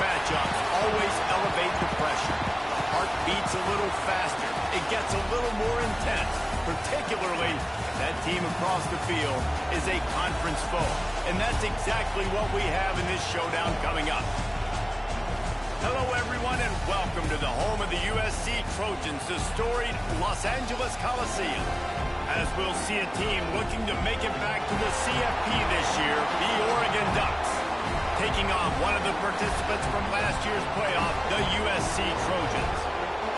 matchups always elevate the pressure. The heart beats a little faster. It gets a little more intense, particularly if that team across the field is a conference foe. And that's exactly what we have in this showdown coming up. Hello, everyone, and welcome to the home of the USC Trojans, the storied Los Angeles Coliseum. As we'll see a team looking to make it back to the CFP this year, the Oregon Ducks, taking on one of the participants from last year's playoff, the USC Trojans.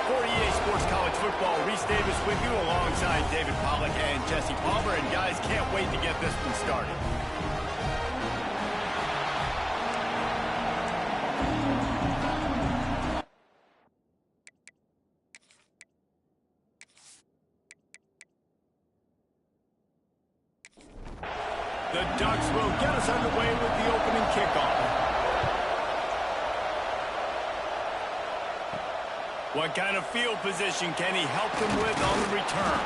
For EA Sports College Football, Reese Davis with you alongside David Pollack and Jesse Palmer, and guys, can't wait to get this one started. The Ducks will get us underway with the opening kickoff. What kind of field position can he help them with on the return?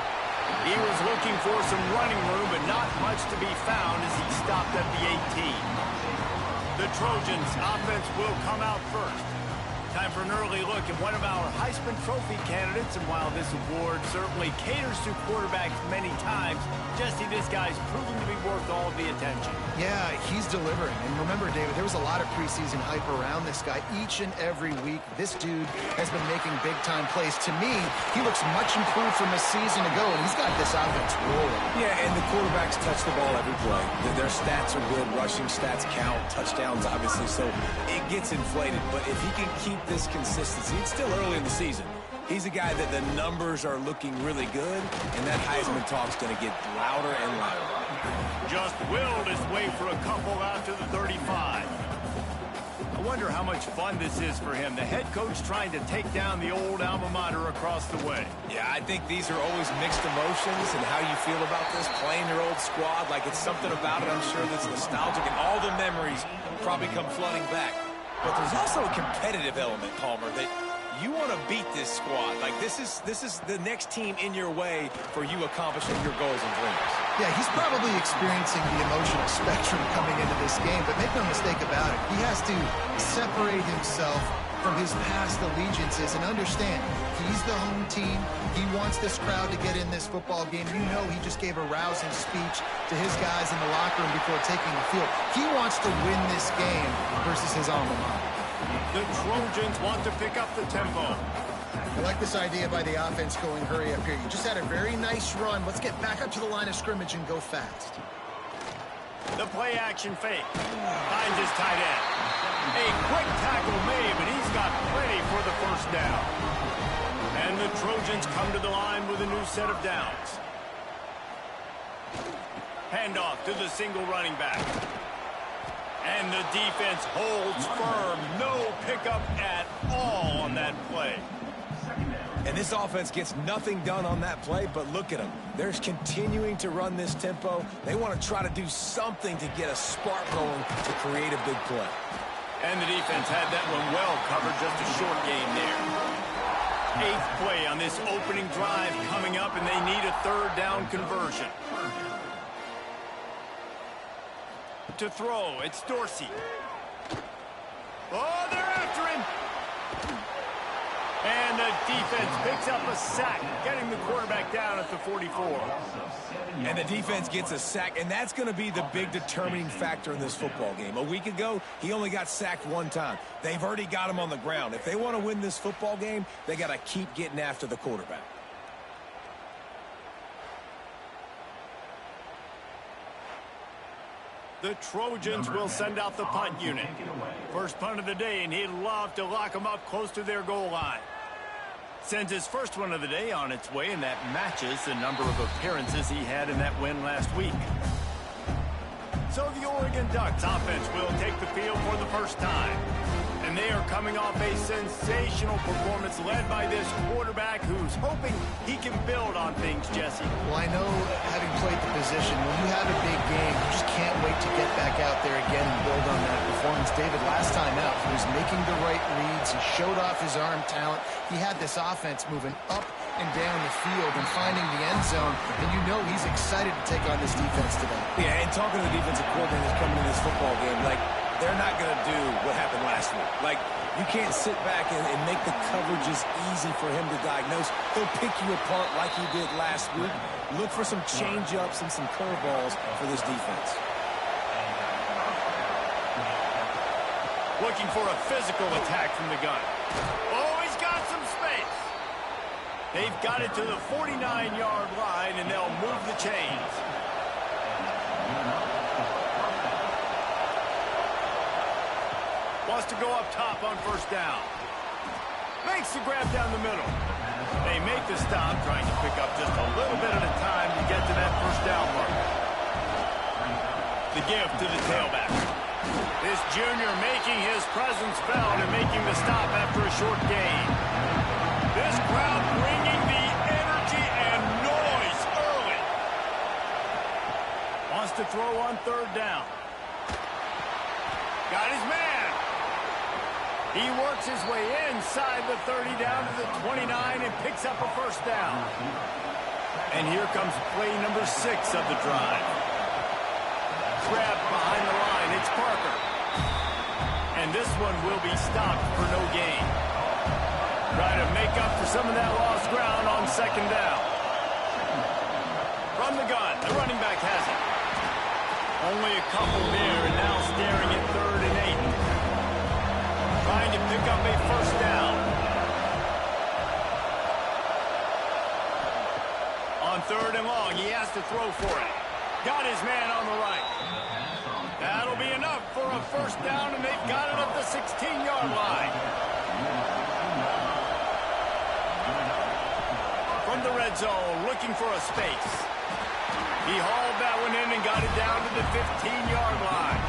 He was looking for some running room, but not much to be found as he stopped at the 18. The Trojans offense will come out first. Time for an early look at one of our Heisman Trophy candidates, and while this award certainly caters to quarterbacks many times, Jesse, this guy's proven to be worth all of the attention. Yeah, he's delivering. And remember, David, there was a lot of preseason hype around this guy each and every week. This dude has been making big-time plays. To me, he looks much improved from a season ago, and he's got this offense rolling. Yeah, and the quarterbacks touch the ball every play. Their stats are good. Rushing stats count. Touchdowns, obviously, so it gets inflated. But if he can keep this consistency, it's still early in the season. He's a guy that the numbers are looking really good, and that Heisman talk's going to get louder and louder. Just willed his way for a couple out to the 35. I wonder how much fun this is for him. The head coach trying to take down the old alma mater across the way. Yeah, I think these are always mixed emotions, and how you feel about this, playing your old squad, like it's something about it, I'm sure, that's nostalgic, and all the memories probably come flooding back. But there's also a competitive element, Palmer, that you want to beat this squad. Like, this is the next team in your way for you accomplishing your goals and dreams. Yeah, he's probably experiencing the emotional spectrum coming into this game, but make no mistake about it, he has to separate himself from his past allegiances and understand he's the home team. He wants this crowd to get in this football game. You know, he just gave a rousing speech to his guys in the locker room before taking the field. He wants to win this game versus his alma mater. The Trojans want to pick up the tempo. I like this idea by the offense going hurry up here. You just had a very nice run. Let's get back up to the line of scrimmage and go fast. The play action fake. Finds his tight end. A quick tackle made, but he's got plenty for the first down. And the Trojans come to the line with a new set of downs. Handoff to the single running back. And the defense holds firm. No pickup at all on that play. And this offense gets nothing done on that play, but look at them. They're continuing to run this tempo. They want to try to do something to get a spark going to create a big play. And the defense had that one well covered, just a short gain there. 8th play on this opening drive coming up, and they need a third down conversion. To throw, it's Dorsey. Oh, they're after him. And the defense picks up a sack, getting the quarterback down at the 44. And the defense gets a sack, and that's going to be the big determining factor in this football game. A week ago, he only got sacked one time. They've already got him on the ground. If they want to win this football game, they got to keep getting after the quarterback. The Trojans will send out the punt unit. First punt of the day, and he'd love to lock them up close to their goal line. Sends his first one of the day on its way, and that matches the number of appearances he had in that win last week. So the Oregon Ducks offense will take the field for the first time. And they are coming off a sensational performance led by this quarterback who's hoping he can build on things, Jesse. Well, I know, having played the position, when you have a big game, you just can't wait to get back out there again and build on that performance. David, last time out, he was making the right reads. He showed off his arm talent. He had this offense moving up and down the field and finding the end zone. And you know he's excited to take on this defense today. Yeah, and talking to the defensive coordinators coming in this football game, like, they're not going to do what happened last week. Like, you can't sit back and make the coverages easy for him to diagnose. He'll pick you apart like he did last week. Look for some change-ups and some curveballs for this defense. Looking for a physical attack from the gun. Oh, he's got some space. They've got it to the 49-yard line, and they'll move the chains. Wants to go up top on first down. Makes the grab down the middle. They make the stop, trying to pick up just a little bit at a time to get to that first down mark. The give to the tailback. This junior making his presence felt and making the stop after a short gain. This crowd bringing the energy and noise early. Wants to throw on third down. Got his man. He works his way inside the 30 down to the 29 and picks up a first down. And here comes play number 6 of the drive. Grabbed behind the line. It's Parker. And this one will be stopped for no gain. Try to make up for some of that lost ground on second down. From the gun, the running back has it. Only a couple there, and now staring at 3rd and 8. Trying to pick up a first down. On 3rd and long, he has to throw for it. Got his man on the right. That'll be enough for a first down, and they've got it at the 16-yard line. From the red zone, looking for a space. He hauled that one in and got it down to the 15-yard line.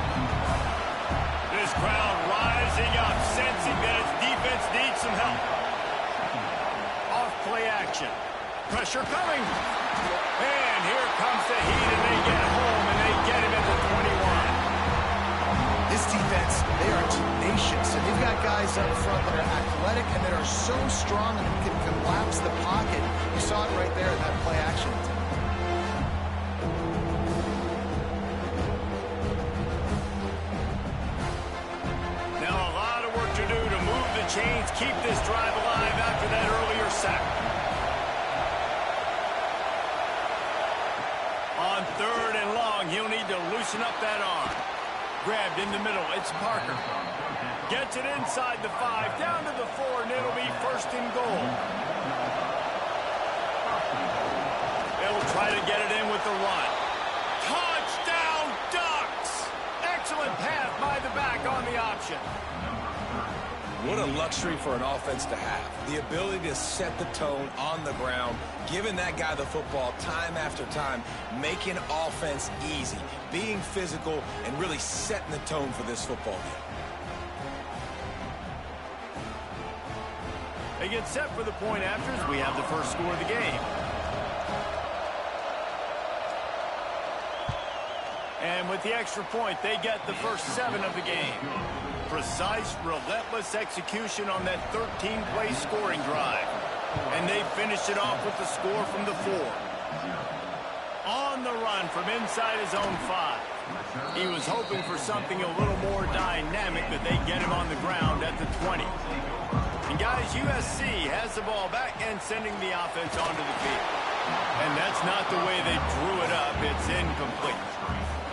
This crowd rising up, sensing that its defense needs some help. Off play action. Pressure coming. And here comes the heat, and they get home, and they get him at the 21. This defense, they are tenacious, and they've got guys up front that are athletic and that are so strong and can collapse the pocket. You saw it right there in that play action. Chains keep this drive alive after that earlier sack. On 3rd and long, he'll need to loosen up that arm. Grabbed in the middle, it's Parker. Gets it inside the 5, down to the 4, and it'll be 1st and goal. They'll try to get it in with the run. Touchdown, Ducks! Excellent pass by the back on the option. What a luxury for an offense to have. The ability to set the tone on the ground, giving that guy the football time after time, making offense easy, being physical, and really setting the tone for this football game. They get set for the point after as we have the first score of the game. And with the extra point, they get the first 7 of the game. Precise, relentless execution on that 13-play scoring drive. And they finished it off with the score from the 4. On the run from inside his own 5. He was hoping for something a little more dynamic, but they get him on the ground at the 20. And guys, USC has the ball back and sending the offense onto the field. And that's not the way they drew it up. It's incomplete.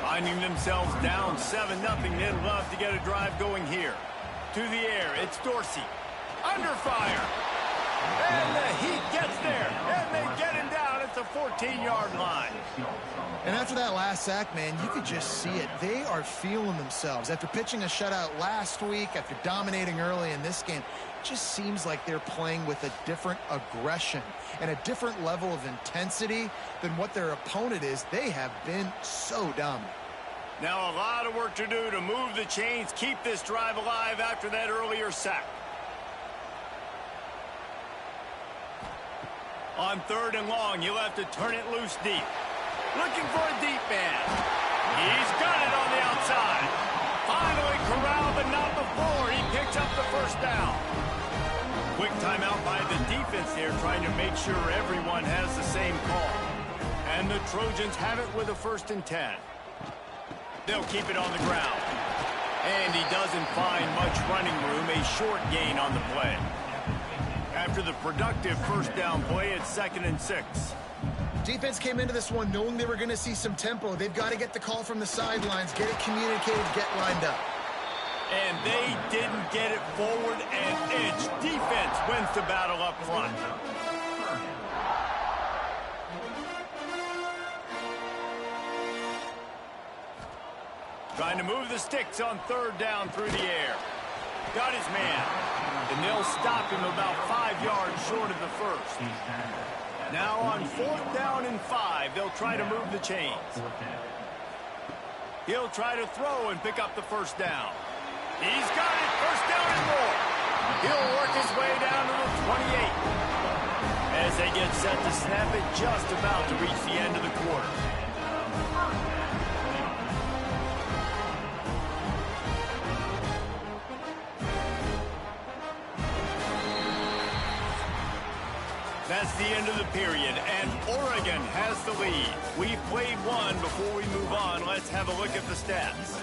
Finding themselves down 7-0, they'd love to get a drive going here. To the air, it's Dorsey. Under fire. And the Heat gets there. And they get him down at the 14-yard line. And after that last sack, man, you could just see it. They are feeling themselves. After pitching a shutout last week, after dominating early in this game, it just seems like they're playing with a different aggression and a different level of intensity than what their opponent is. They have been so dominant. Now a lot of work to do to move the chains, keep this drive alive after that earlier sack. On 3rd and long, you'll have to turn it loose deep. Looking for a deep man. He's got it on the outside. Finally corralled, but not before. He picks up the first down. Quick timeout by the defense here, trying to make sure everyone has the same call. And the Trojans have it with a 1st and 10. They'll keep it on the ground. And he doesn't find much running room, a short gain on the play. After the productive first down play, it's 2nd and 6. Defense came into this one knowing they were going to see some tempo. They've got to get the call from the sidelines, get it communicated, get lined up. And they didn't get it forward an inch. Defense wins the battle up front. Trying to move the sticks on 3rd down through the air. Got his man. And they'll stop him about 5 yards short of the first. Now on 4th down and 5, they'll try to move the chains. He'll try to throw and pick up the first down. He's got it. First down and more. He'll work his way down to the 28. As they get set to snap it, just about to reach the end of the quarter. That's the end of the period, and Oregon has the lead. We've played one. Before we move on, let's have a look at the stats.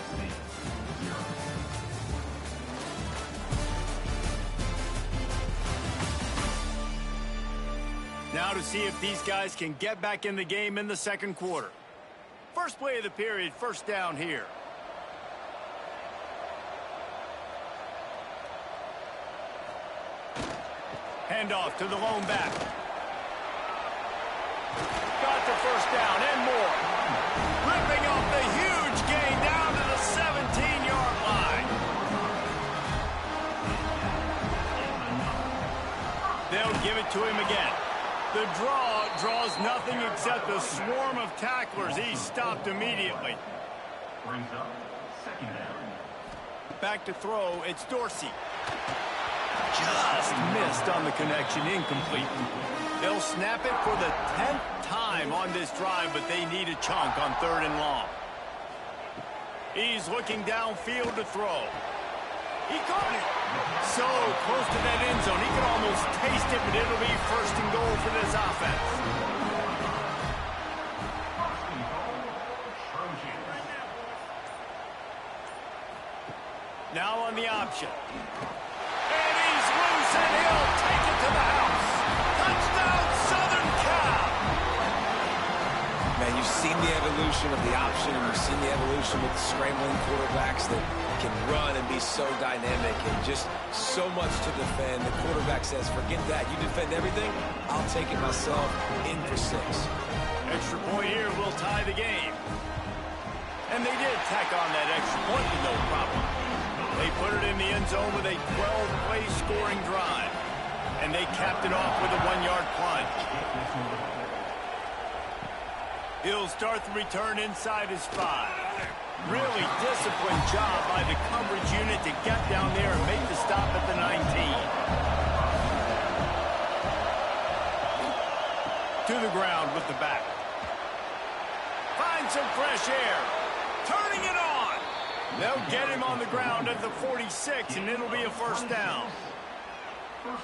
Now to see if these guys can get back in the game in the 2nd quarter. First play of the period, first down here. Handoff to the lone back. Got the first down and more. Ripping off the huge gain down to the 17-yard line. They'll give it to him again. The draw draws nothing except a swarm of tacklers. He's stopped immediately. Back to throw, it's Dorsey. Just missed on the connection, incomplete. They'll snap it for the 10th time on this drive, but they need a chunk on 3rd and long. He's looking downfield to throw. He caught it. So close to that end zone, he can almost taste it, but it'll be 1st and goal for this offense. Now on the option. And he's loose, and he'll take it to the house. Touchdown, Southern Cal. Man, you've seen the evolution of the option, and you've seen the evolution with the scrambling quarterbacks that can run and be so dynamic and just so much to defend. The quarterback says, forget that. You defend everything, I'll take it myself. In for 6. Extra point here will tie the game. And they did tack on that extra point with no problem. They put it in the end zone with a 12-play scoring drive. And they capped it off with a 1-yard plunge. He'll start the return inside his 5. Really disciplined job by the coverage unit to get down there and make the stop at the 19. To the ground with the back. Finds some fresh air. Turning it on. They'll get him on the ground at the 46, and it'll be a first down.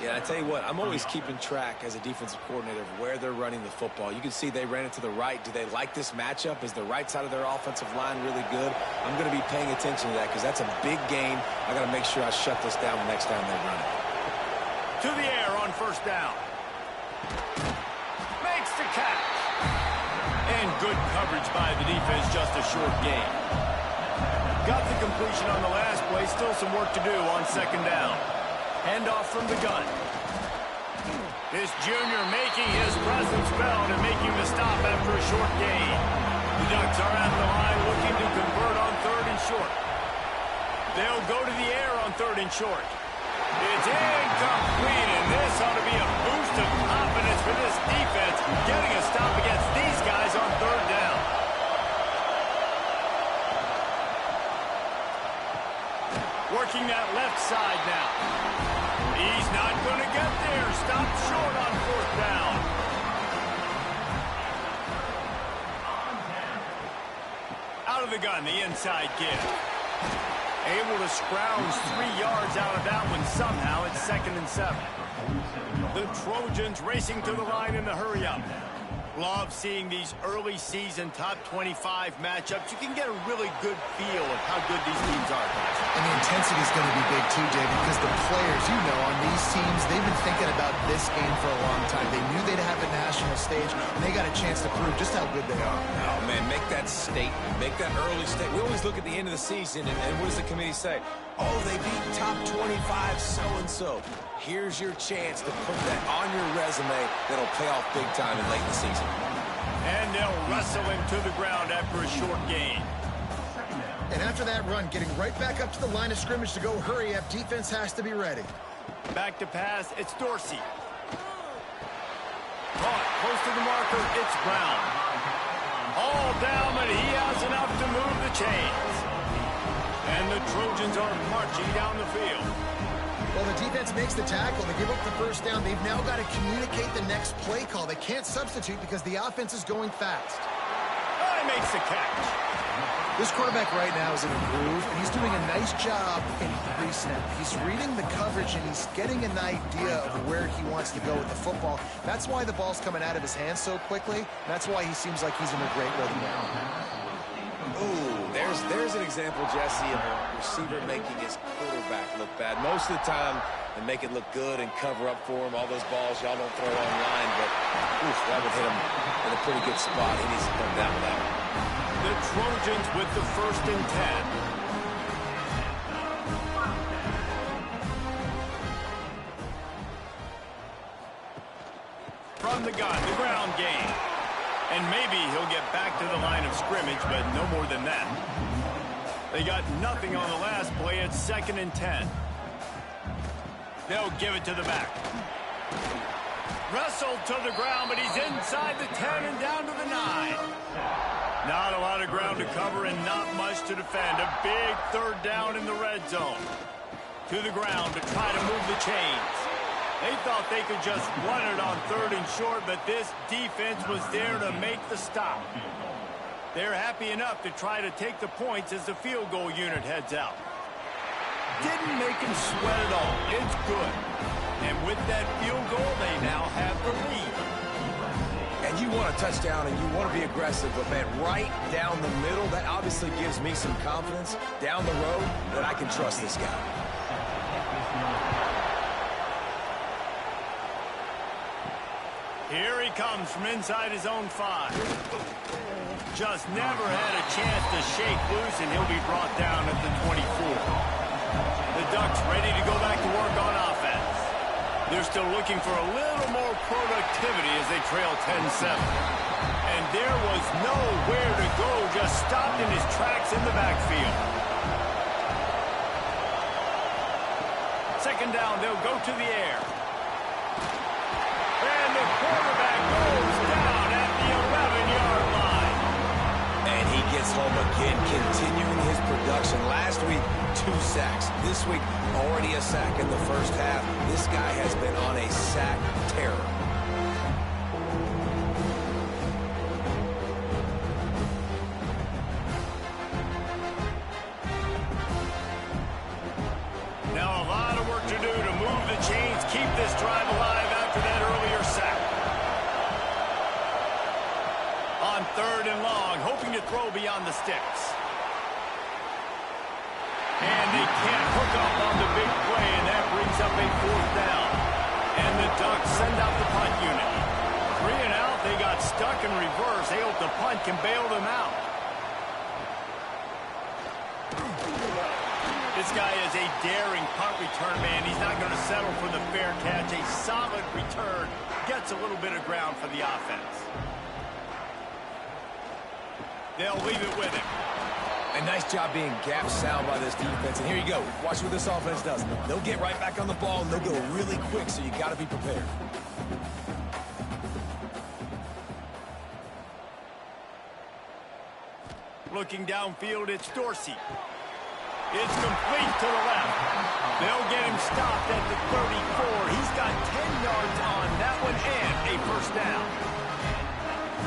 Yeah, I tell you what, I'm always keeping track as a defensive coordinator of where they're running the football. You can see they ran it to the right. Do they like this matchup? Is the right side of their offensive line really good? I'm going to be paying attention to that because that's a big gain. I got to make sure I shut this down the next time they run it. To the air on first down. Makes the catch. And good coverage by the defense, just a short gain. Got the completion on the last play. Still some work to do on 2nd down. Handoff from the gun. This junior making his presence felt and making the stop after a short gain. The Ducks are at the line looking to convert on 3rd and short. They'll go to the air on 3rd and short. It's incomplete, and this ought to be a boost of confidence for this defense, getting a stop against these guys on 3rd down. Working that left side now. He's not going to get there. Stopped short on 4th down. Out of the gun, the inside kid. Able to scrounge 3 yards out of that one somehow. It's 2nd and 7. The Trojans racing to the line in the hurry-up. Love seeing these early season top 25 matchups. You can get a really good feel of how good these teams are, guys. And the intensity is going to be big too, David, because the players, you know, on these teams, they've been thinking about this game for a long time. They knew they'd have a national stage, and they got a chance to prove just how good they are. Oh, man, make that statement. Make that early statement. We always look at the end of the season, and what does the committee say? Oh, they beat top 25 so-and-so. Here's your chance to put that on your resume that'll pay off big time in late in the season. And they'll wrestle him to the ground after a short gain. And after that run, getting right back up to the line of scrimmage to go hurry up, defense has to be ready. Back to pass, it's Dorsey. Caught, close to the marker, it's Brown. All down, but he has enough to move the chains. And the Trojans are marching down the field. Well, the defense makes the tackle. They give up the first down. They've now got to communicate the next play call. They can't substitute because the offense is going fast. He makes the catch. This quarterback right now is in a groove, and he's doing a nice job in pre-snap. He's reading the coverage, and he's getting an idea of where he wants to go with the football. That's why the ball's coming out of his hands so quickly. That's why he seems like he's in a great rhythm now. Ooh, there's an example, Jesse, of a receiver making his quarterback look bad. Most of the time, they make it look good and cover up for him. All those balls y'all don't throw online, but oof, that would hit him in a pretty good spot. He needs to come down with that one. The Trojans with the 1st and 10. From the gun, the ground game. And maybe he'll get back to the line of scrimmage, but no more than that. They got nothing on the last play. It's 2nd and 10. They'll give it to the back. Wrestled to the ground, but he's inside the 10 and down to the 9. Not a lot of ground to cover and not much to defend. A big 3rd down in the red zone. To the ground to try to move the chains. They thought they could just run it on 3rd and short, but this defense was there to make the stop. They're happy enough to try to take the points as the field goal unit heads out. Didn't make him sweat at all. It's good. And with that field goal, they now have the lead. And you want a touchdown and you want to be aggressive, but man, right down the middle, that obviously gives me some confidence down the road that I can trust this guy. Here he comes from inside his own 5. Just never had a chance to shake loose, and he'll be brought down at the 24. The Ducks ready to go back to work on offense. They're still looking for a little more productivity as they trail 10-7. And there was nowhere to go, just stopped in his tracks in the backfield. 2nd down, they'll go to the air. And the quarterback goes down at the 11-yard line. And he gets home again, continuing his production. Last week, 2 sacks. This week, already a sack in the first half. This guy has been on a sack terror. Now a lot of work to do to move the chains, keep this drive alive after that earlier sack. On 3rd and long, hoping to throw beyond the sticks. And they can't hook up on the big play, and that brings up a 4th down. And the Ducks send out the punt unit. 3 and out, they got stuck in reverse. They hope the punt can bail them out. This guy is a daring punt return man. He's not going to settle for the fair catch. A solid return. Gets a little bit of ground for the offense. They'll leave it with him. A nice job being gap sound by this defense. And here you go. Watch what this offense does. They'll get right back on the ball, and they'll go really quick, so you got to be prepared. Looking downfield, it's Dorsey. It's complete to the left. They'll get him stopped at the 34. He's got 10 yards on that one and a 1st down.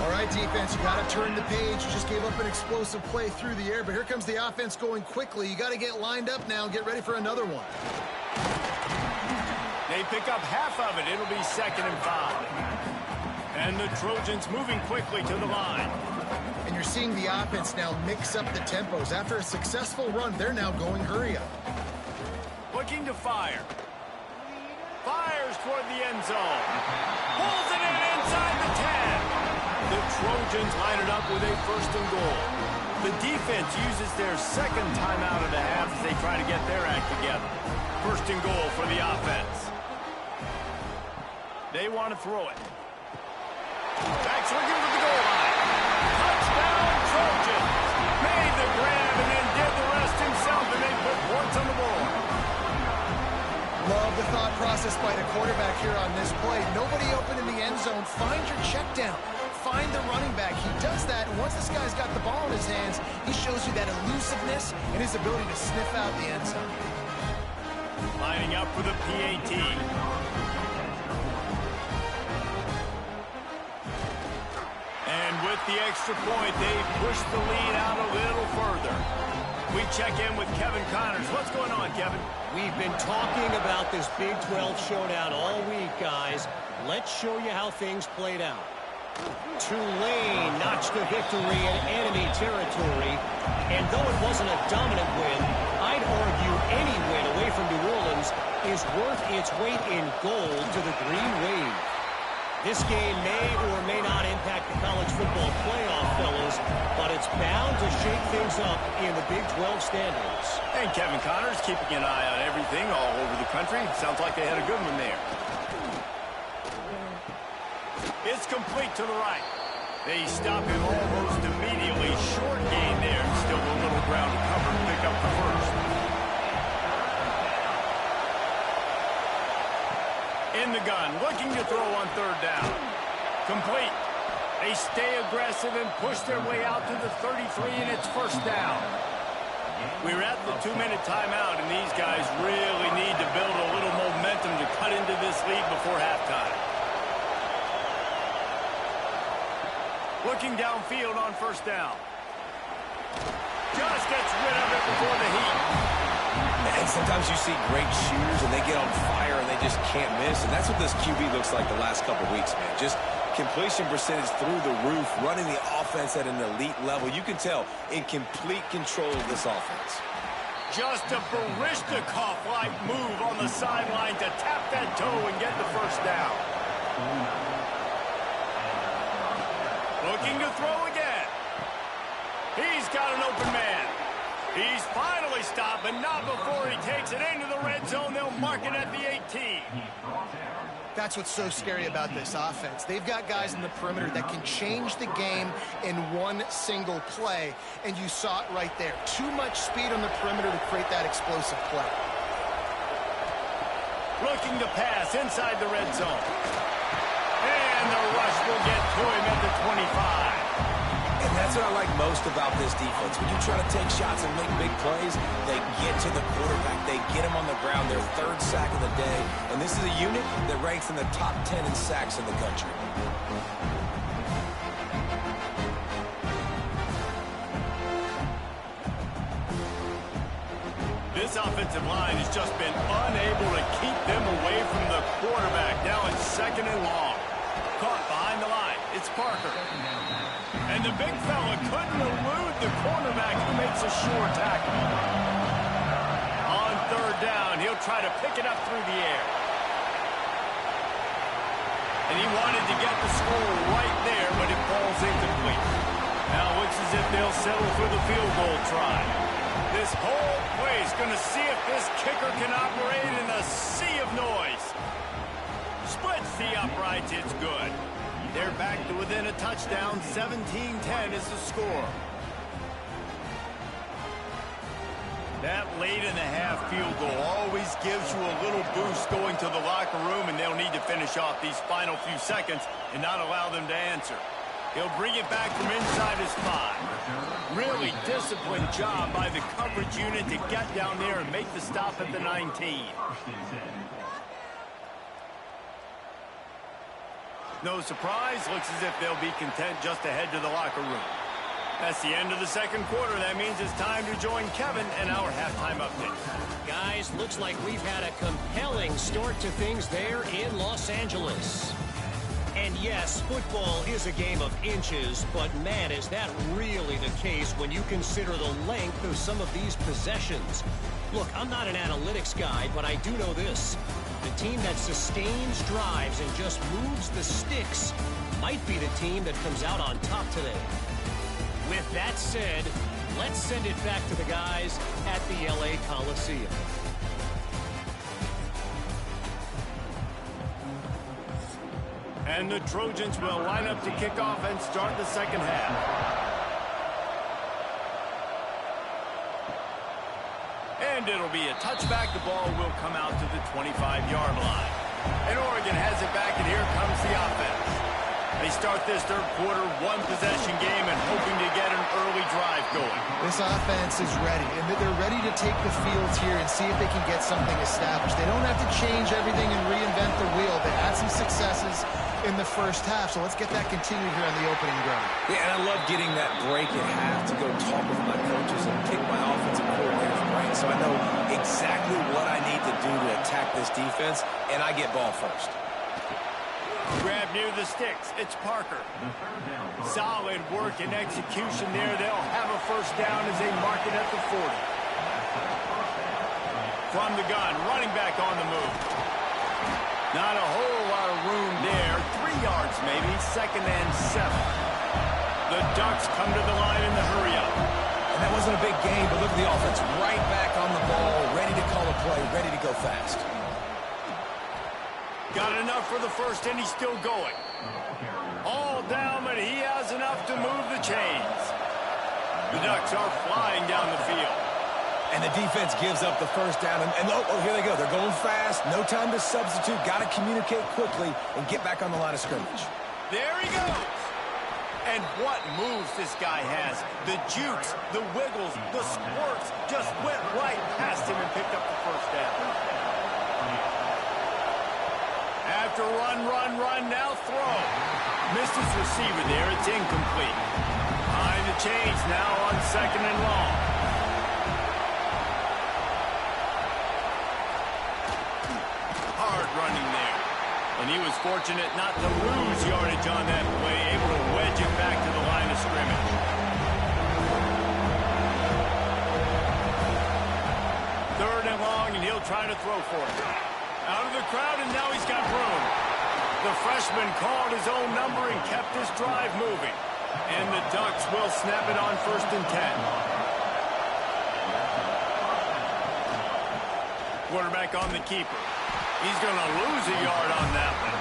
All right, defense, you got to turn the page. You just gave up an explosive play through the air, but here comes the offense going quickly. You got to get lined up now and get ready for another one. They pick up half of it. It'll be 2nd and 5. And the Trojans moving quickly to the line. And you're seeing the offense now mix up the tempos. After a successful run, they're now going hurry up. Looking to fire. Fires toward the end zone. Pulls it in inside the 10. The Trojans line it up with a 1st and goal. The defense uses their second timeout of the half as they try to get their act together. 1st and goal for the offense. They want to throw it. Back's looking for the goal line. Touchdown, Trojans. Made the grab and then did the rest himself, and they put points on the board. Love the thought process by the quarterback here on this play. Nobody open in the end zone. Find your check down. Find the running back. He does that, and once this guy's got the ball in his hands, he shows you that elusiveness and his ability to sniff out the end zone. Lining up for the PAT. And with the extra point, they push the lead out a little further. We check in with Kevin Connors. What's going on, Kevin? We've been talking about this Big 12 showdown all week, guys. Let's show you how things played out. Tulane notched a victory in enemy territory, and though it wasn't a dominant win, I'd argue any win away from New Orleans is worth its weight in gold to the Green Wave. This game may or may not impact the college football playoff, fellas, but it's bound to shake things up in the Big 12 standings. And Kevin Connors keeping an eye on everything all over the country. Sounds like they had a good one there. It's complete to the right. They stop him almost immediately. Short gain there. Still a little ground to cover to pick up the 1st. In the gun, looking to throw on 3rd down. Complete. They stay aggressive and push their way out to the 33, and it's 1st down. We're at the 2-minute timeout, and these guys really need to build a little momentum to cut into this lead before halftime. Looking downfield on 1st down. Just gets rid of it before the heat. Man, sometimes you see great shooters and they get on fire and they just can't miss. And that's what this QB looks like the last couple weeks, man. Just completion percentage through the roof, running the offense at an elite level. You can tell in complete control of this offense. Just a Barishnikov-like move on the sideline to tap that toe and get the 1st down. Looking to throw again. He's got an open man. He's finally stopped, but not before he takes it into the red zone. They'll mark it at the 18. That's what's so scary about this offense. They've got guys in the perimeter that can change the game in one single play, and you saw it right there. Too much speed on the perimeter to create that explosive play. Looking to pass inside the red zone. And the rush will get to him at the 25. And that's what I like most about this defense. When you try to take shots and make big plays, they get to the quarterback. They get him on the ground, their 3rd sack of the day. And this is a unit that ranks in the top 10 in sacks in the country. This offensive line has just been unable to keep them away from the quarterback. Now it's 2nd and long. Caught behind the line. It's Parker. And the big fella couldn't elude the cornerback who makes a sure tackle. On 3rd down, he'll try to pick it up through the air. And he wanted to get the score right there, but it falls incomplete. Now it looks as if they'll settle for the field goal try. This whole play is going to see if this kicker can operate in a sea of noise. Splits the uprights, it's good. They're back to within a touchdown. 17-10 is the score. That late-in-the-half field goal always gives you a little boost going to the locker room, and they'll need to finish off these final few seconds and not allow them to answer. He'll bring it back from inside his 5. Really disciplined job by the coverage unit to get down there and make the stop at the 19. No surprise, looks as if they'll be content just to head to the locker room. That's the end of the 2nd quarter. That means it's time to join Kevin and our halftime update. Guys, looks like we've had a compelling start to things there in Los Angeles. And yes, football is a game of inches, but man, is that really the case when you consider the length of some of these possessions. Look, I'm not an analytics guy, but I do know this. The team that sustains drives and just moves the sticks might be the team that comes out on top today. With that said, let's send it back to the guys at the LA Coliseum. And the Trojans will line up to kick off and start the second half. And it'll be a touchback. The ball will come out to the 25-yard line. And Oregon has it back, and here comes the offense. They start this third quarter one-possession game and hoping to get an early drive going. This offense is ready, and they're ready to take the field here and see if they can get something established. They don't have to change everything and reinvent the wheel. They had some successes in the first half, so let's get that continued here on the opening drive. Yeah, and I love getting that break at half to go talk with my coaches and pick my offensive coordinator's brain, so I know exactly what I need to do to attack this defense, and I get ball first. Grab near the sticks. It's Parker. Solid work and execution there. They'll have a first down as they mark it at the 40. From the gun, running back on the move. Not a whole lot of room there. 3 yards maybe. 2nd and 7. The Ducks come to the line in the hurry-up. And that wasn't a big game, but look at the offense right back on the ball, ready to call a play, ready to go fast. Got enough for the first, and he's still going. All down, but he has enough to move the chains. The Ducks are flying down the field. And the defense gives up the first down. And oh, here they go. They're going fast. No time to substitute. Got to communicate quickly and get back on the line of scrimmage. There he goes. And what moves this guy has. The jukes, the wiggles, the squirts just went right past him and picked up the first down. After run, now throw. Missed his receiver there. It's incomplete. Behind the chains now on 2nd and long. Hard running there. And he was fortunate not to lose yardage on that play, able to wedge it back to the line of scrimmage. Third and long, and he'll try to throw for it. Out of the crowd, and now he's got room. The freshman called his own number and kept his drive moving. And the Ducks will snap it on 1st and 10. Quarterback on the keeper. He's going to lose a yard on that one.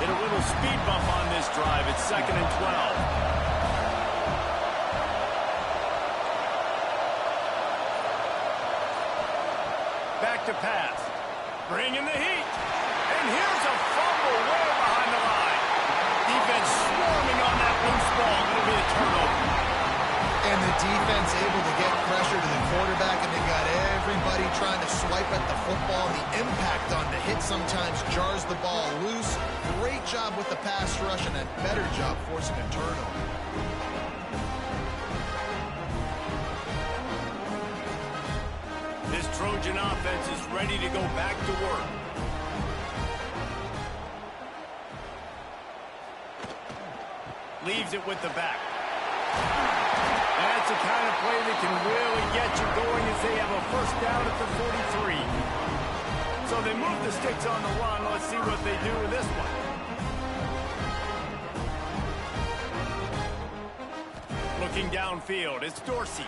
Hit a little speed bump on this drive. It's 2nd and 12. Back to pass. Bringing the heat. And here's a fumble way behind the line. Defense swarming on that loose ball. It'll be a turnover. And the defense able to get pressure to the quarterback, and they got everybody trying to swipe at the football. The impact on the hit sometimes jars the ball loose. Great job with the pass rush and a better job forcing a turnover. This Trojan offense is ready to go back to work. Leaves it with the back. That's the kind of play that can really get you going as they have a first down at the 43. So they move the sticks on the run. Let's see what they do with this one. Looking downfield, it's Dorsey.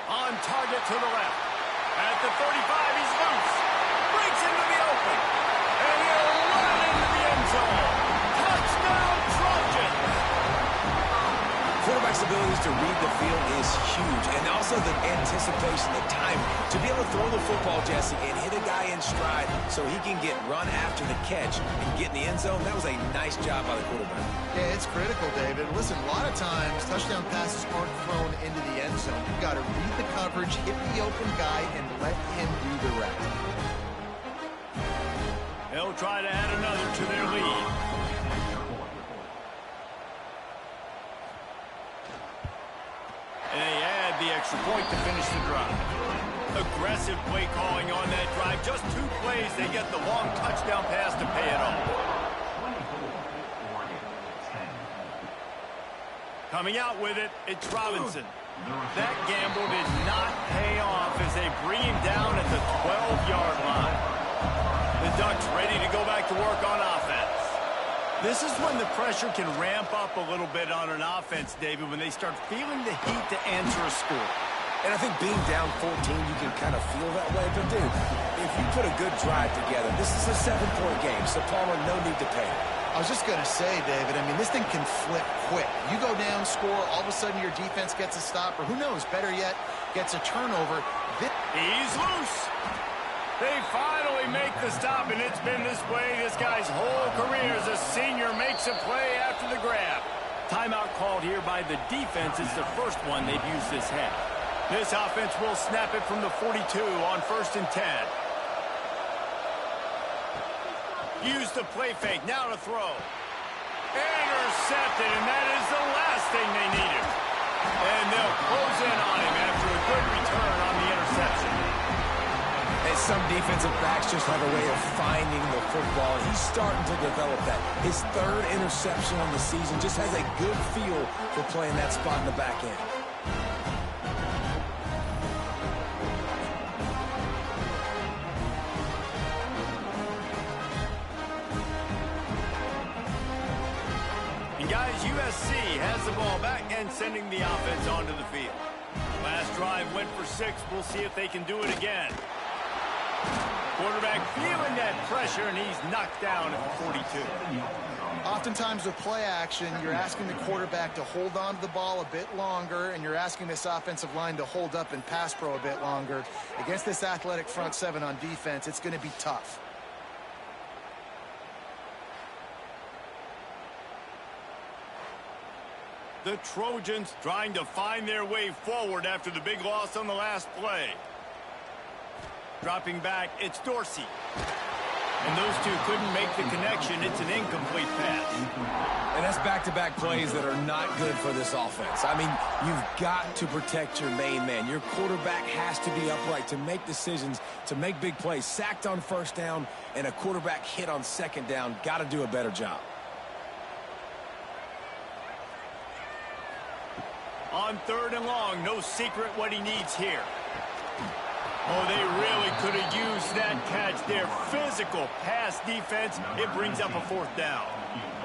On target to the left. At the 35, he's loose. Breaks into the open. And he'll run into the end zone. Touchdown, Trojans! Quarterback's abilities to read the field is huge. And also the anticipation, the time to be able to throw the football, Jesse, and hit a guy in stride so he can get run after the catch and get in the end zone. That was a nice job by the quarterback. Yeah, it's critical, David. Listen, a lot of times touchdown passes aren't thrown into the end zone. You've got to read the coverage, hit the open guy, and let him do the rest. They'll try to add another to their lead. And they add the extra point to finish the drive. Aggressive play calling on that drive. Just 2 plays, they get the long touchdown pass to pay it off. Coming out with it, it's Robinson. That gamble did not pay off as they bring him down at the 12-yard line. The Ducks ready to go back to work on offense. This is when the pressure can ramp up a little bit on an offense, David, when they start feeling the heat to answer a score. And I think being down 14, you can kind of feel that way. But, dude, if you put a good drive together, this is a 7-point game, so Palmer, no need to pay. I was just going to say, David, I mean, this thing can flip quick. You go down, score, all of a sudden your defense gets a stop, or who knows, better yet, gets a turnover. He's loose. They finally make the stop, and it's been this way this guy's whole career as a senior makes a play after the grab. Timeout called here by the defense. It's the first one they've used this half. This offense will snap it from the 42 on 1st and 10. Use the play fake, now to throw. Intercepted, and that is the last thing they needed. And they'll close in on him after a good return on the interception. And some defensive backs just have a way of finding the football. He's starting to develop that. His 3rd interception on the season just has a good feel for playing that spot in the back end. Guys, USC has the ball back and sending the offense onto the field. Last drive went for 6. We'll see if they can do it again. Quarterback feeling that pressure, and he's knocked down at the 42. Oftentimes with play action, you're asking the quarterback to hold on to the ball a bit longer, and you're asking this offensive line to hold up and pass pro a bit longer. Against this athletic front 7 on defense, it's going to be tough. The Trojans trying to find their way forward after the big loss on the last play. Dropping back, it's Dorsey. And those two couldn't make the connection. It's an incomplete pass. And that's back-to-back plays that are not good for this offense. I mean, you've got to protect your main man. Your quarterback has to be upright to make decisions, to make big plays. Sacked on 1st down and a quarterback hit on 2nd down. Got to do a better job. On 3rd and long, no secret what he needs here. Oh, they really could have used that catch there. Physical pass defense. It brings up a 4th down.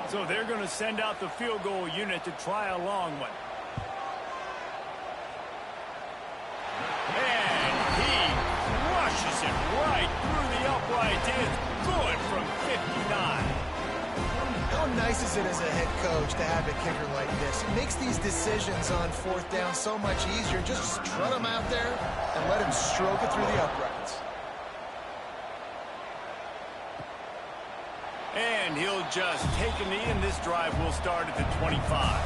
So they're going to send out the field goal unit to try a long one. And he rushes it right through the uprights. It's good from 59. How nice is it as a head coach to have a kicker like this? It makes these decisions on 4th down so much easier. Just strut him out there and let him stroke it through the uprights. And he'll just take a knee, and this drive will start at the 25.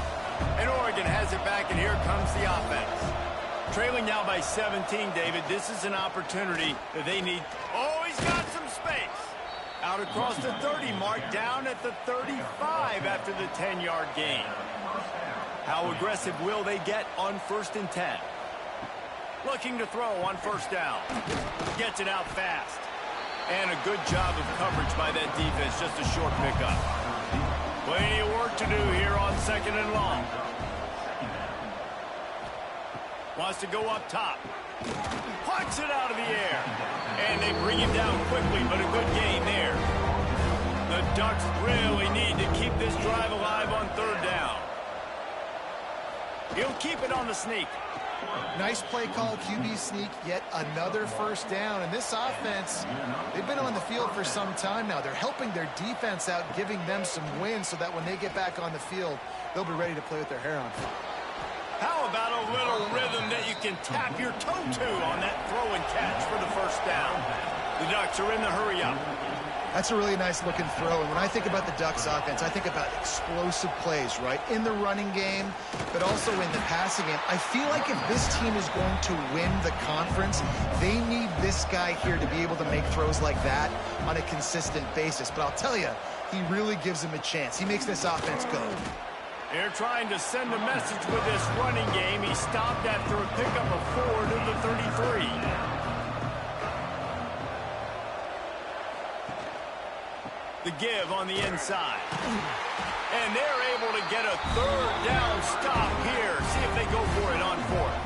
And Oregon has it back, and here comes the offense. Trailing now by 17, David. This is an opportunity that they need. Oh, he's got some space. Out across the 30 mark, down at the 35 after the 10-yard gain. How aggressive will they get on 1st and 10? Looking to throw on 1st down. Gets it out fast. And a good job of coverage by that defense, just a short pickup. Plenty of work to do here on 2nd and long. Wants to go up top. Pucks it out of the air. And they bring him down quickly, but a good gain there. The Ducks really need to keep this drive alive on 3rd down. He'll keep it on the sneak. Nice play call, QB sneak, yet another 1st down. And this offense, they've been on the field for some time now. They're helping their defense out, giving them some wins so that when they get back on the field, they'll be ready to play with their hair on fire. How about a little rhythm that you can tap your toe to on that throw and catch for the 1st down? The Ducks are in the hurry-up. That's a really nice looking throw. And when I think about the Ducks offense, I think about explosive plays, right? In the running game, but also in the passing game. I feel like if this team is going to win the conference, they need this guy here to be able to make throws like that on a consistent basis. But I'll tell you, he really gives them a chance. He makes this offense go. They're trying to send a message with this running game. He stopped after a pickup of 4 to the 33. The give on the inside. And they're able to get a third down stop here. See if they go for it on fourth.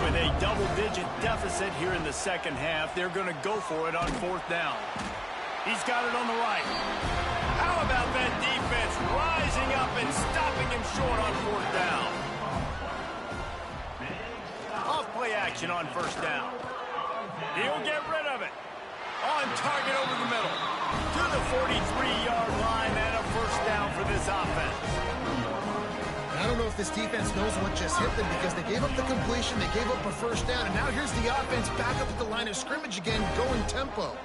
With a double-digit deficit here in the second half, they're going to go for it on fourth down. He's got it on the right. How about that defense rising up and stopping him short on fourth down? Off play action on first down. He'll get rid of it. On target over the middle. To the 43-yard line and a first down for this offense. I don't know if this defense knows what just hit them because they gave up the completion, they gave up a first down, and now here's the offense back up at the line of scrimmage again, going tempo.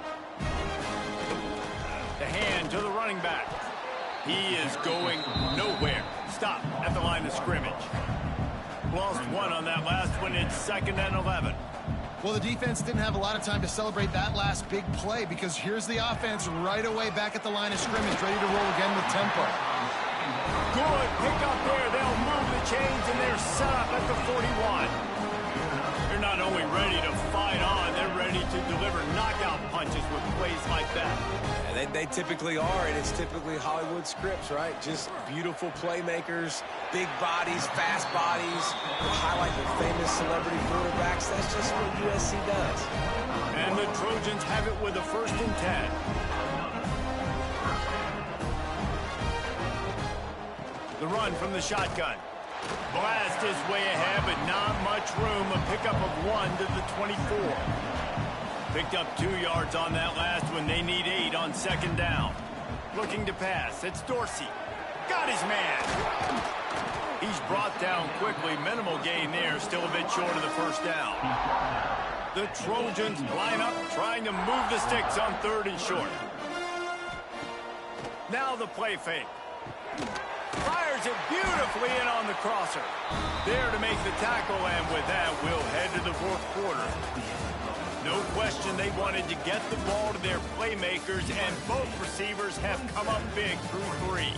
The hand to the running back. He is going nowhere. Stop at the line of scrimmage. Lost one on that last one. It's 2nd and 11. Well, the defense didn't have a lot of time to celebrate that last big play because here's the offense right away back at the line of scrimmage, ready to roll again with tempo. Good pick up there. They'll move the chains, and they're set up at the 41. They're not only ready to fight on, they're ready to deliver knockout punches with plays like that. And they typically are, and it's typically Hollywood scripts, right? Just beautiful playmakers, big bodies, fast bodies. We'll highlight the famous celebrity quarterbacks. That's just what USC does. And the Trojans have it with a 1st and 10. The run from the shotgun. Blast his way ahead, but not much room. A pickup of 1 to the 24. Picked up 2 yards on that last one. They need 8 on 2nd down. Looking to pass. It's Dorsey. Got his man. He's brought down quickly. Minimal gain there. Still a bit short of the first down. The Trojans line up, trying to move the sticks on 3rd and short. Now the play fake. Fires it beautifully in on the crosser. There to make the tackle, and with that, we'll head to the 4th quarter. No question they wanted to get the ball to their playmakers, and both receivers have come up big through 3.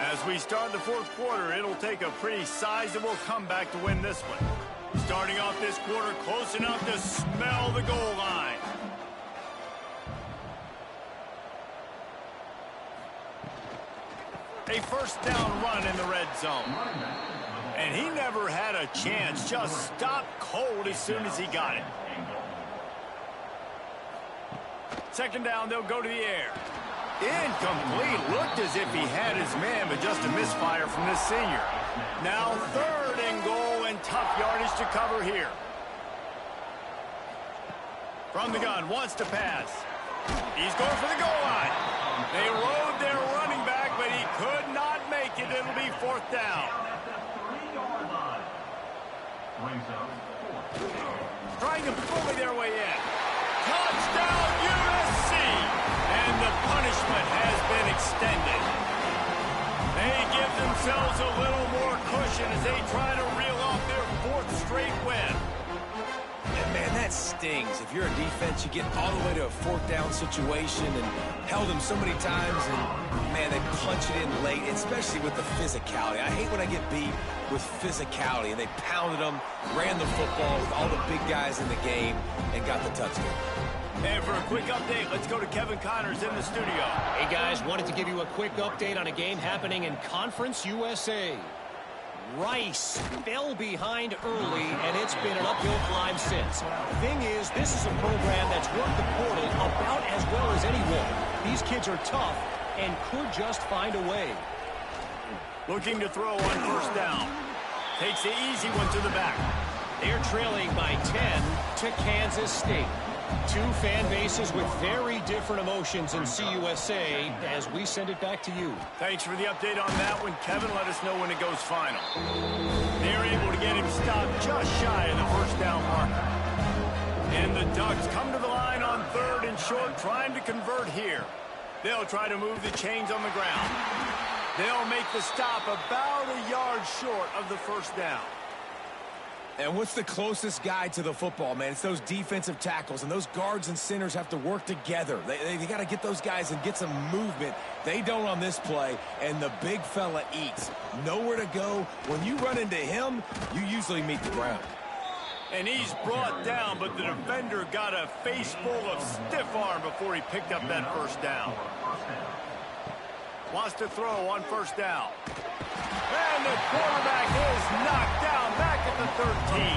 As we start the 4th quarter, it'll take a pretty sizable comeback to win this one. Starting off this quarter close enough to smell the goal line. A first down run in the red zone. And he never had a chance, just stopped cold as soon as he got it. 2nd down, they'll go to the air. Incomplete. Looked as if he had his man, but just a misfire from this senior. Now 3rd and goal, and tough yardage to cover here. From the gun, wants to pass. He's going for the goal line. They rode their running back, but he could not make it. It'll be 4th down. Trying to bully their way in. Touchdown, USC! And the punishment has been extended. They give themselves a little more cushion as they try to reel off their 4th straight win. And man, that stings. If you're a defense, you get all the way to a 4th down situation and held them so many times, and man, they punch it in late, especially with the physicality. I hate when I get beat with physicality, and they pounded them, ran the football with all the big guys in the game, and got the touchdown. And for a quick update, let's go to Kevin Connors in the studio. Hey, guys, wanted to give you a quick update on a game happening in Conference USA. Rice fell behind early, and it's been an uphill climb since. Thing is, this is a program that's worked the portal about as well as anyone. These kids are tough and could just find a way. Looking to throw on first down. Takes the easy one to the back. They're trailing by 10 to Kansas State. 2 fan bases with very different emotions in CUSA as we send it back to you. Thanks for the update on that one. Kevin, let us know when it goes final. They're able to get him stopped just shy of the first down marker. And the Ducks come to the line on 3rd and short, trying to convert here. They'll try to move the chains on the ground. They'll make the stop about a yard short of the first down. And what's the closest guy to the football, man? It's those defensive tackles, and those guards and centers have to work together. They got to get those guys and get some movement. They don't on this play, and the big fella eats. Nowhere to go. When you run into him, you usually meet the ground. And he's brought down, but the defender got a face full of stiff arm before he picked up that first down. Wants to throw on first down. And the quarterback is knocked down back at the 13.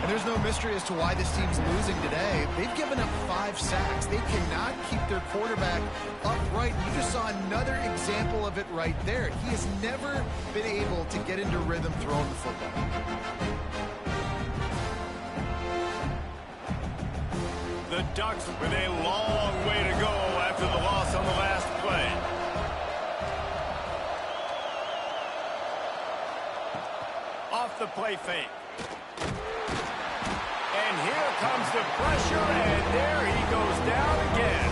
And there's no mystery as to why this team's losing today. They've given up 5 sacks. They cannot keep their quarterback upright. You just saw another example of it right there. He has never been able to get into rhythm throwing the football. The Ducks with a long way to go after the loss on the last play. Off the play fake. And here comes the pressure, and there he goes down again.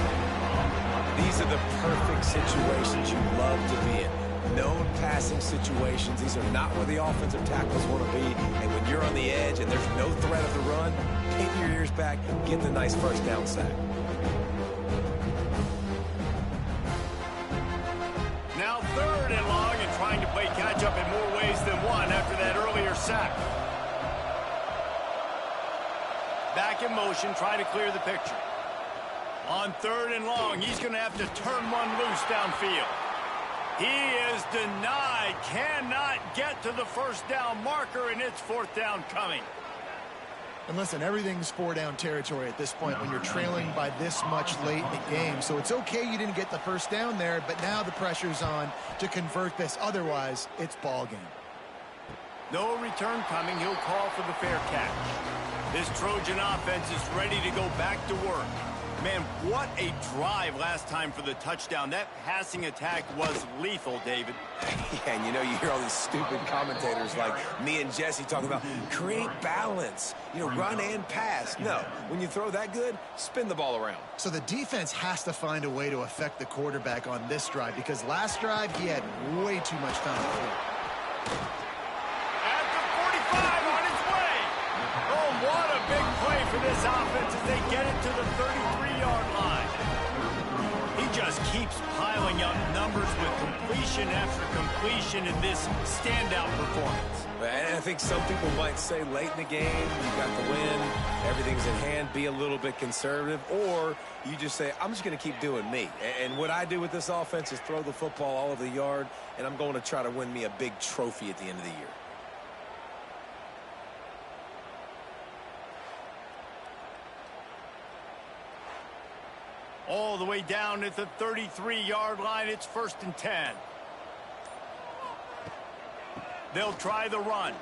These are the perfect situations you love to be in. Known passing situations. These are not where the offensive tackles want to be. And when you're on the edge and there's no threat of the run, pin your ears back, get the nice first down sack. Now 3rd and long, and trying to play catch-up in more ways than one after that earlier sack. Back in motion, trying to clear the picture. On 3rd and long, he's going to have to turn one loose downfield. He is denied, cannot get to the first down marker, and it's 4th down coming. And listen, everything's 4-down territory at this point when you're trailing by this much late in the game. So it's okay you didn't get the first down there, but now the pressure's on to convert this. Otherwise, it's ball game. No return coming. He'll call for the fair catch. This Trojan offense is ready to go back to work. Man, what a drive last time for the touchdown. That passing attack was lethal, David. Yeah, and you know, you hear all these stupid commentators like me and Jesse talking about create balance, you know, run and pass. No, when you throw that good, spin the ball around. So the defense has to find a way to affect the quarterback on this drive because last drive he had way too much time to throw. At the 45 on its way. Oh, what a big play for this offense as they get it to the 33-yard line. He just keeps piling up numbers with completion after completion in this standout performance. And I think some people might say late in the game, you got the win, everything's in hand, be a little bit conservative, or you just say, I'm just going to keep doing me. And what I do with this offense is throw the football all over the yard, and I'm going to try to win me a big trophy at the end of the year. All the way down at the 33-yard line, it's 1st and 10. They'll try the run.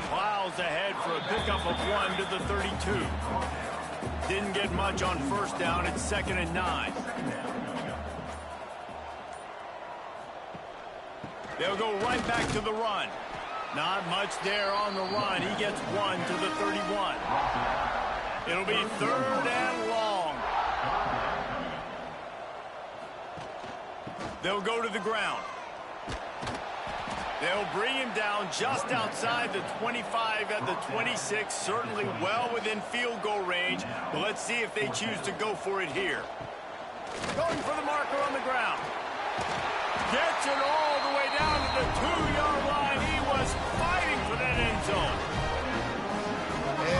Plows ahead for a pickup of 1 to the 32. Didn't get much on 1st down. It's 2nd and 9. They'll go right back to the run. Not much there on the run. He gets 1 to the 31. It'll be 3rd and long. They'll go to the ground. They'll bring him down just outside the 25 at the 26, certainly well within field goal range. But let's see if they choose to go for it here. Going for the marker on the ground. Gets it all the way down to the 2-yard line. He was fighting for that end zone.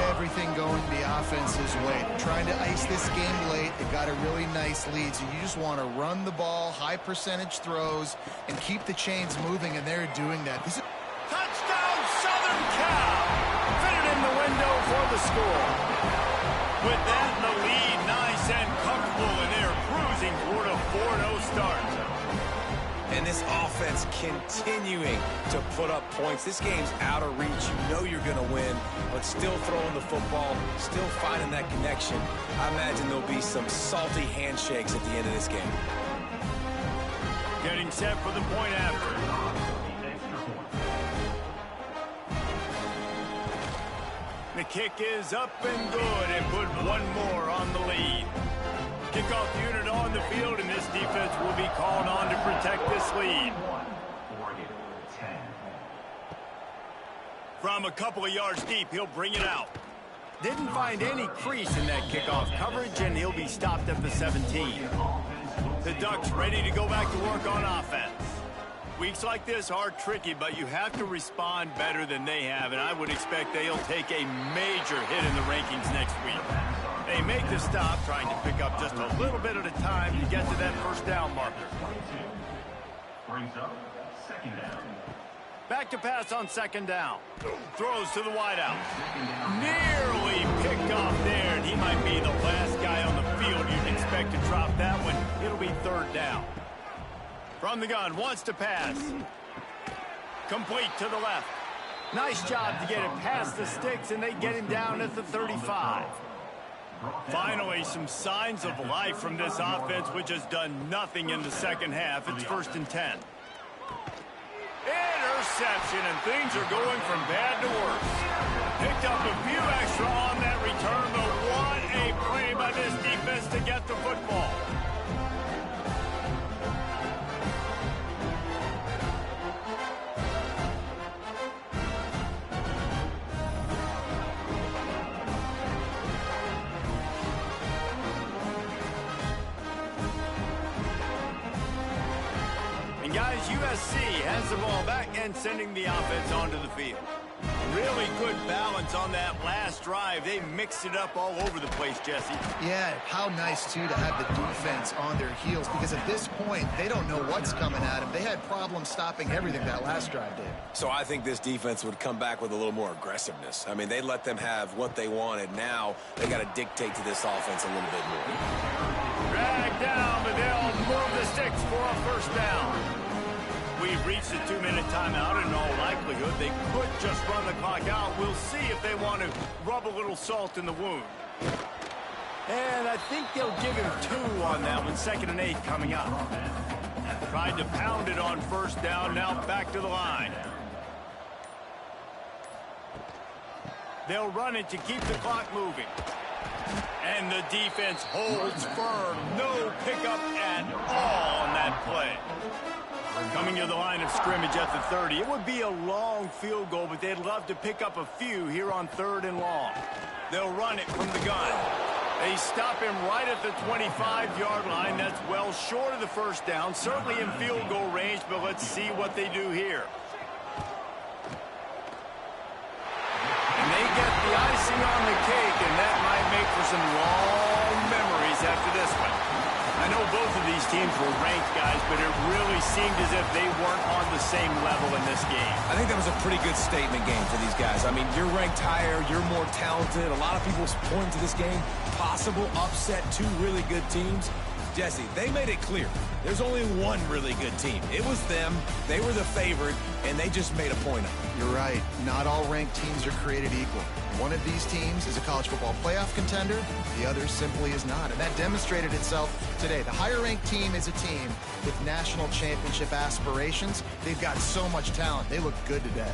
Everything going the offense's way. They're trying to ice this game late. They've got a really nice lead, so you just want to run the ball, high percentage throws, and keep the chains moving, and they're doing that. This is Touchdown, Southern Cal! Fitted in the window for the score. With that in the lead, nice and comfortable, and they're cruising toward a 4-0 start. And this offense continuing to put up points. This game's out of reach. You know you're going to win, but still throwing the football, still finding that connection. I imagine there'll be some salty handshakes at the end of this game. Getting set for the point after. The kick is up and good and put one more on the lead. Kickoff unit on the field, and this defense will be called on to protect this lead. From a couple of yards deep, he'll bring it out. Didn't find any crease in that kickoff coverage, and he'll be stopped at the 17. The Ducks ready to go back to work on offense. weeks like this are tricky, but you have to respond better than they have, and I would expect they'll take a major hit in the rankings next week. They make the stop, trying to pick up just a little bit at a time to get to that first down marker. Brings up second down. Back to pass on second down. Throws to the wideout. Nearly picked off there, and he might be the last guy on the field you'd expect to drop that one. It'll be third down. From the gun, wants to pass. Complete to the left. Nice job to get it past the sticks, and they get him down at the 35. Finally, some signs of life from this offense, which has done nothing in the second half. It's 1st and 10. Interception, and things are going from bad to worse. Picked up a few extra on that return, but what a play by this defense to get the football. Guys, USC has the ball back and sending the offense onto the field. Really good balance on that last drive. They mixed it up all over the place, Jesse. Yeah, how nice, too, to have the defense on their heels, because at this point, they don't know what's coming at them. They had problems stopping everything that last drive did. So I think this defense would come back with a little more aggressiveness. I mean, they let them have what they wanted. Now they got to dictate to this offense a little bit more. Drag down, but they'll move the sticks for a first down. We've reached the 2-minute timeout, and in all likelihood, they could just run the clock out. We'll see if they want to rub a little salt in the wound. And I think they'll give him 2 on that one. 2nd and 8 coming up. Tried to pound it on first down, now back to the line. They'll run it to keep the clock moving. And the defense holds firm. No pickup at all on that play. Coming to the line of scrimmage at the 30. It would be a long field goal, but they'd love to pick up a few here on 3rd and long. They'll run it from the gun. They stop him right at the 25-yard line. That's well short of the first down. Certainly in field goal range, but let's see what they do here. And they get the icing on the cake, and that might make for some long memories after this one. I know both of these teams were ranked, guys, but it really seemed as if they weren't on the same level in this game. I think that was a pretty good statement game for these guys. I mean, you're ranked higher, you're more talented. A lot of people point to this game. Possible upset, 2 really good teams. Jesse, they made it clear. There's only one really good team. It was them. They were the favorite, and they just made a point of it. You're right. Not all ranked teams are created equal. One of these teams is a college football playoff contender. The other simply is not. And that demonstrated itself today. The higher-ranked team is a team with national championship aspirations. They've got so much talent. They look good today.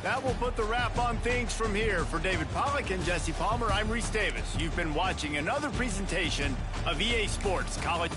That will put the wrap on things from here. For David Pollack and Jesse Palmer, I'm Reese Davis. You've been watching another presentation of EA Sports College.